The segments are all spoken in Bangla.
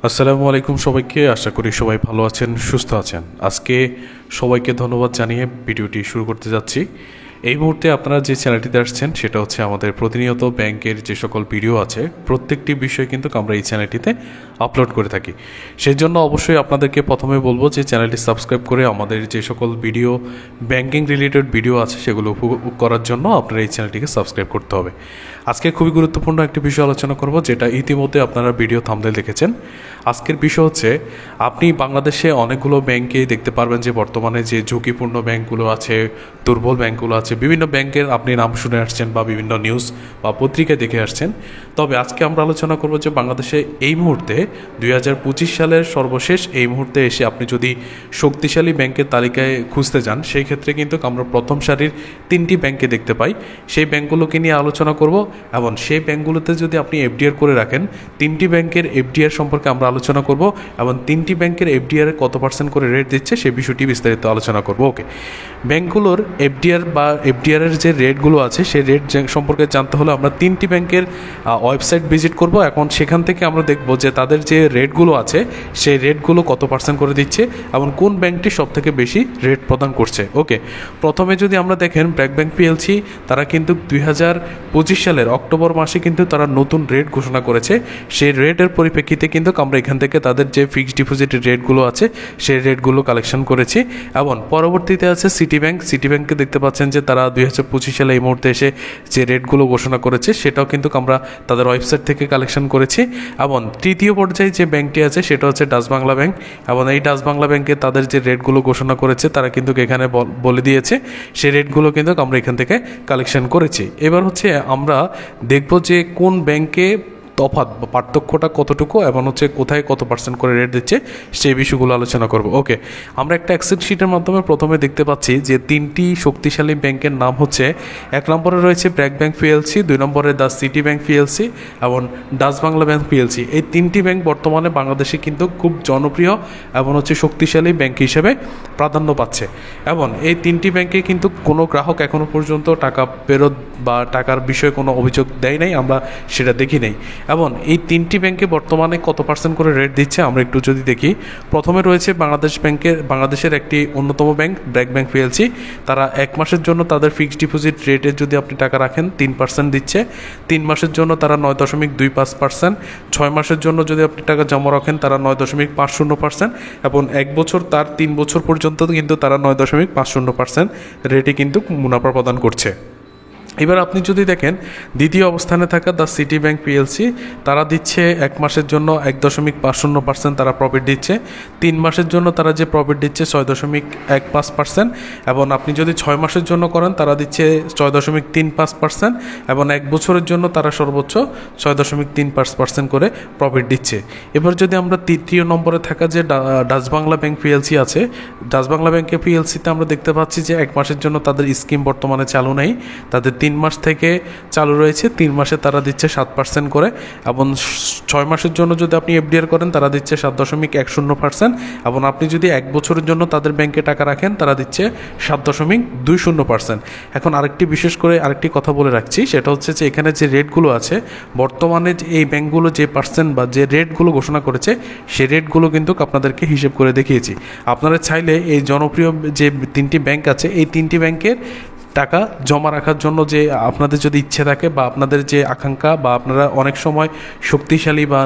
আসসালামু আলাইকুম সবাইকে। আশা করি সবাই ভালো আছেন, সুস্থ আছেন। আজকে সবাইকে ধন্যবাদ জানিয়ে ভিডিওটি শুরু করতে যাচ্ছি। এই মুহূর্তে আপনারা যে চ্যানেলটিতে আসছেন সেটা হচ্ছে আমাদের প্রতিনিয়ত ব্যাংকের যে সকল ভিডিও আছে প্রত্যেকটি বিষয় কিন্তু আমরা এই চ্যানেলটিতে আপলোড করে থাকি। সেই জন্য অবশ্যই আপনাদেরকে প্রথমে বলবো যে চ্যানেলটি সাবস্ক্রাইব করে আমাদের যে সকল ভিডিও ব্যাংকিং রিলেটেড ভিডিও আছে সেগুলো উপভোগ করার জন্য আপনারা এই চ্যানেলটিকে সাবস্ক্রাইব করতে হবে। আজকে খুবই গুরুত্বপূর্ণ একটি বিষয় আলোচনা করব, যেটা ইতিমধ্যে আপনারা ভিডিও থাম্বনেল দেখেছেন। আজকের বিষয় হচ্ছে, আপনি বাংলাদেশে অনেকগুলো ব্যাংকে দেখতে পারবেন যে বর্তমানে যে ঝুঁকিপূর্ণ ব্যাংকগুলো আছে, দুর্বল ব্যাংকগুলো আছে, বিভিন্ন ব্যাংকের আপনি নাম শুনে আসছেন বা বিভিন্ন নিউজ বা পত্রিকায় দেখে আসছেন। তবে আজকে আমরা আলোচনা করব যে বাংলাদেশে এই মুহূর্তে 2025 সালের সর্বশেষ এই মুহূর্তে এসে আপনি যদি শক্তিশালী ব্যাংকের তালিকায় খুঁজতে যান, সেই ক্ষেত্রে কিন্তু আমরা প্রথম সারির 3টি ব্যাংকে দেখতে পাই। সেই ব্যাংকগুলোকে নিয়ে আলোচনা করব এবং সেই ব্যাংকগুলোতে যদি আপনি এফডিআর করে রাখেন, 3টি ব্যাংকের এফডিআর সম্পর্কে আমরা আলোচনা করব এবং 3টি ব্যাংকের এফডিআর কত % করে রেট দিচ্ছে সেই বিষয়টি বিস্তারিত আলোচনা করব। ওকে, ব্যাংকগুলোর এফডিআর বা এফডিআরের যে রেটগুলো আছে সেই রেট সম্পর্কে জানতে হলে আমরা 3টি ব্যাংকের ওয়েবসাইট ভিজিট করব। এখন সেখান থেকে আমরা দেখব যে তাদের যে রেটগুলো আছে সেই রেটগুলো কত % করে দিচ্ছে এবং কোন ব্যাংকটি সবথেকে বেশি রেট প্রদান করছে। ওকে, প্রথমে যদি আমরা দেখেন ব্র্যাক ব্যাংক পিএলসি, তারা কিন্তু 2025 সালের অক্টোবর মাসে কিন্তু তারা নতুন রেট ঘোষণা করেছে। সেই রেটের পরিপ্রেক্ষিতে কিন্তু আমরা এখান থেকে তাদের যে ফিক্সড ডিপোজিটের রেটগুলো আছে সেই রেটগুলো কালেকশন করেছি। এবং পরবর্তীতে আছে সিটি ব্যাংক। সিটি ব্যাংকে দেখতে পাচ্ছেন যে তারা 2025 সালে এই মুহূর্তে এসে যে রেটগুলো ঘোষণা করেছে সেটাও কিন্তু আমরা তাদের ওয়েবসাইট থেকে কালেকশন করেছি। এবং তৃতীয় পর্যায়ে যে ব্যাংকটি আছে সেটা হচ্ছে ডাচ বাংলা ব্যাংক। এবং এই ডাচ বাংলা ব্যাংকে তাদের যে রেটগুলো ঘোষণা করেছে তারা কিন্তু এখানে বলে দিয়েছে, সেই রেটগুলো কিন্তু আমরা এখান থেকে কালেকশন করেছি। এবার হচ্ছে আমরা দেখব যে কোন ব্যাংকে তফাৎ বা পার্থক্যটা কতটুকু এবং হচ্ছে কোথায় কত % করে রেট দিচ্ছে সেই বিষয়গুলো আলোচনা করব। ওকে, আমরা একটা এক্সেল শিটের মাধ্যমে প্রথমে দেখতে পাচ্ছি যে 3টি শক্তিশালী ব্যাংকের নাম হচ্ছে, 1 নম্বরে রয়েছে ব্র্যাক ব্যাংক পিএলসি, 2 নম্বরে দ্য সিটি ব্যাংক পিএলসি এবং ডাচ বাংলা ব্যাংক পিএলসি। এই 3টি ব্যাংক বর্তমানে বাংলাদেশে কিন্তু খুব জনপ্রিয় এবং হচ্ছে শক্তিশালী ব্যাংক হিসেবে প্রাধান্য পাচ্ছে। এবং এই 3টি ব্যাংকে কিন্তু কোনো গ্রাহক এখনও পর্যন্ত টাকা ফেরত বা টাকার বিষয়ে কোনো অভিযোগ দেয় নাই, আমরা সেটা দেখি নাই। এবং এই 3টি ব্যাংকে বর্তমানে কত % করে রেট দিচ্ছে আমরা একটু যদি দেখি। প্রথমে রয়েছে বাংলাদেশের একটি অন্যতম ব্যাংক ব্র্যাক ব্যাংক পিএলসি। তারা 1 মাসের জন্য তাদের ফিক্সড ডিপোজিট রেটে যদি আপনি টাকা রাখেন 3% দিচ্ছে। 3 মাসের জন্য তারা 9.25%, 6 মাসের জন্য যদি আপনি টাকা জমা রাখেন তারা 9.50%, এবং 1 বছর তার 3 বছর পর্যন্ত কিন্তু তারা 9.50% রেটে কিন্তু মুনাফা প্রদান করছে। এবার আপনি যদি দেখেন দ্বিতীয় অবস্থানে থাকা দ্য সিটি ব্যাংক পিএলসি, তারা দিচ্ছে 1 মাসের জন্য 1.50% তারা প্রফিট দিচ্ছে। 3 মাসের জন্য তারা যে প্রফিট দিচ্ছে 6.15%, এবং আপনি যদি 6 মাসের জন্য করেন তারা দিচ্ছে 6.35%, এবং 1 বছরের জন্য তারা সর্বোচ্চ 6.35% করে প্রফিট দিচ্ছে। এবার যদি আমরা তৃতীয় নম্বরে থাকা যে ডাচ বাংলা ব্যাংক পিএলসি আছে, ডাচ বাংলা ব্যাংকের পিএলসিতে আমরা দেখতে পাচ্ছি যে 1 মাসের জন্য তাদের স্কিম বর্তমানে চালু নেই, তাদের 3 মাস থেকে চালু রয়েছে। 3 মাসে তারা দিচ্ছে 7% করে, এবং 6 মাসের জন্য যদি আপনি এফডিআর করেন তারা দিচ্ছে 7.10%, এবং আপনি যদি 1 বছরের জন্য তাদের ব্যাংকে টাকা রাখেন তারা দিচ্ছে 7.20%। এখন আরেকটি কথা বলে রাখছি, সেটা হচ্ছে যে এখানে যে রেটগুলো আছে বর্তমানে এই ব্যাংকগুলো যে % বা যে রেটগুলো ঘোষণা করেছে সেই রেটগুলো কিন্তু আপনাদেরকে হিসেব করে দেখিয়েছি। আপনারা চাইলে এই জনপ্রিয় যে 3টি ব্যাংক আছে এই 3টি ব্যাংকের টাকা জমা রাখার জন্য যে আপনাদের যদি ইচ্ছে থাকে বা আপনাদের যে আকাঙ্ক্ষা বা আপনারা অনেক সময় শক্তিশালী বা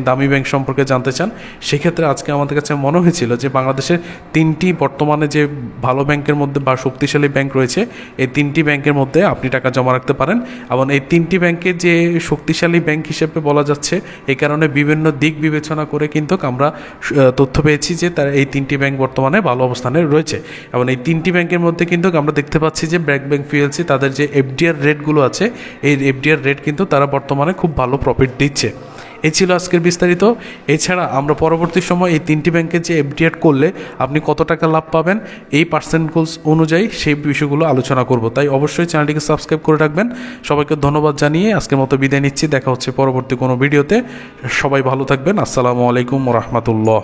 দামি ব্যাংক সম্পর্কে জানতে চান, সেক্ষেত্রে আজকে আমাদের কাছে মনে হয়েছিল যে বাংলাদেশের 3টি বর্তমানে যে ভালো ব্যাংকের মধ্যে বা শক্তিশালী ব্যাংক রয়েছে এই 3টি ব্যাংকের মধ্যে আপনি টাকা জমা রাখতে পারেন। এবং এই 3টি ব্যাংকে যে শক্তিশালী ব্যাংক হিসেবে বলা যাচ্ছে এই কারণে বিভিন্ন দিক বিবেচনা করে কিন্তু আমরা তথ্য পেয়েছি যে তার এই 3টি ব্যাংক বর্তমানে ভালো অবস্থানে রয়েছে। এবং এই 3টি ব্যাংকের মধ্যে কিন্তু আমরা দেখতে পাচ্ছি যে ব্র্যাক ব্যাংক পিএলসি তাদের যে এফডিআর রেটগুলো আছে এই এফডিআর রেট কিন্তু তারা বর্তমানে খুব ভালো প্রফিট দিচ্ছে। এই ছিল আজকের বিস্তারিত। এছাড়া আমরা পরবর্তী সময় এই 3টি ব্যাংকে যে এফডিআর করলে আপনি কত টাকা লাভ পাবেন এই পার্সেন্টেজ অনুযায়ী সেই বিষয়গুলো আলোচনা করব, তাই অবশ্যই চ্যানেলটিকে সাবস্ক্রাইব করে রাখবেন। সবাইকে ধন্যবাদ জানিয়ে আজকের মতো বিদায় নিচ্ছি। দেখা হচ্ছে পরবর্তী কোনো ভিডিওতে। সবাই ভালো থাকবেন। আসসালামু আলাইকুম ওয়া রাহমাতুল্লাহ।